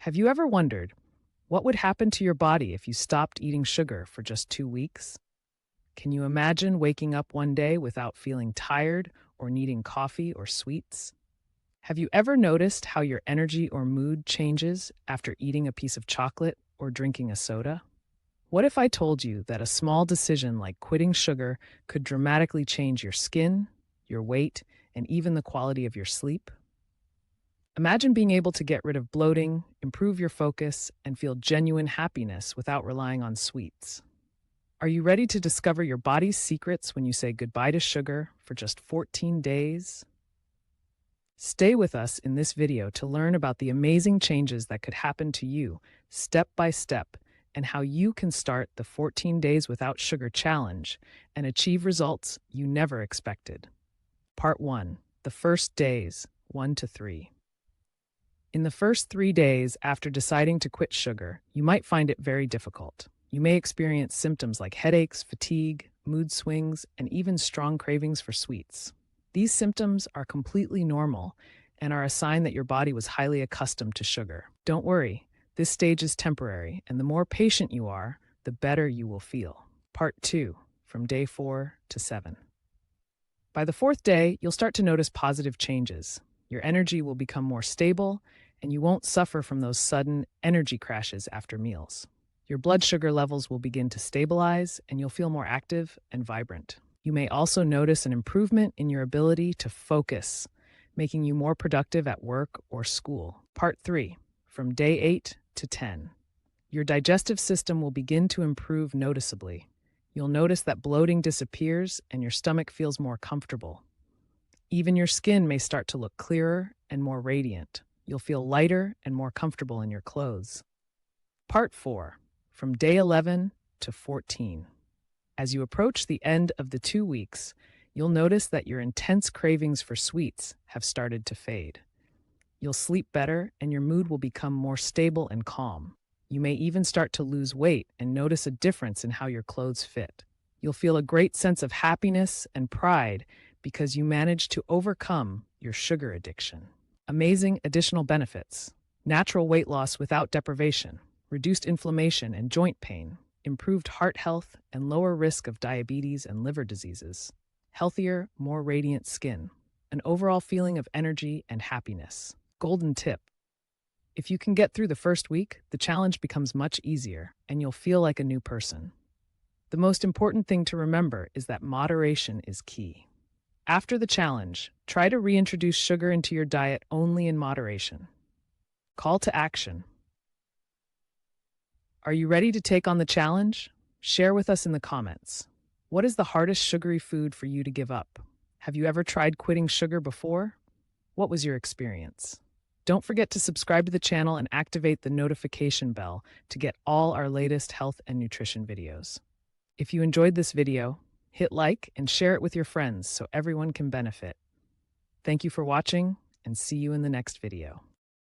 Have you ever wondered what would happen to your body if you stopped eating sugar for just 2 weeks? Can you imagine waking up one day without feeling tired or needing coffee or sweets? Have you ever noticed how your energy or mood changes after eating a piece of chocolate or drinking a soda? What if I told you that a small decision like quitting sugar could dramatically change your skin, your weight, and even the quality of your sleep? Imagine being able to get rid of bloating, improve your focus, and feel genuine happiness without relying on sweets. Are you ready to discover your body's secrets when you say goodbye to sugar for just 14 days? Stay with us in this video to learn about the amazing changes that could happen to you step by step and how you can start the 14 Days Without Sugar Challenge and achieve results you never expected. Part 1. The First Days, 1 to 3. In the first 3 days after deciding to quit sugar, you might find it very difficult. You may experience symptoms like headaches, fatigue, mood swings, and even strong cravings for sweets. These symptoms are completely normal and are a sign that your body was highly accustomed to sugar. Don't worry, this stage is temporary, and the more patient you are, the better you will feel. Part 2, from day 4 to 7. By the fourth day, you'll start to notice positive changes. Your energy will become more stable, and you won't suffer from those sudden energy crashes after meals. Your blood sugar levels will begin to stabilize, and you'll feel more active and vibrant. You may also notice an improvement in your ability to focus, making you more productive at work or school. Part 3, from day 8 to 10. Your digestive system will begin to improve noticeably. You'll notice that bloating disappears and your stomach feels more comfortable. Even your skin may start to look clearer and more radiant. You'll feel lighter and more comfortable in your clothes. Part 4, from day 11 to 14. As you approach the end of the 2 weeks, you'll notice that your intense cravings for sweets have started to fade. You'll sleep better and your mood will become more stable and calm. You may even start to lose weight and notice a difference in how your clothes fit. You'll feel a great sense of happiness and pride because you managed to overcome your sugar addiction. Amazing additional benefits: natural weight loss without deprivation, reduced inflammation and joint pain, improved heart health and lower risk of diabetes and liver diseases, healthier, more radiant skin, an overall feeling of energy and happiness. Golden tip: if you can get through the first week, the challenge becomes much easier and you'll feel like a new person. The most important thing to remember is that moderation is key. After the challenge, try to reintroduce sugar into your diet only in moderation. Call to action: are you ready to take on the challenge? Share with us in the comments. What is the hardest sugary food for you to give up? Have you ever tried quitting sugar before? What was your experience? Don't forget to subscribe to the channel and activate the notification bell to get all our latest health and nutrition videos. If you enjoyed this video, hit like and share it with your friends so everyone can benefit. Thank you for watching, and see you in the next video.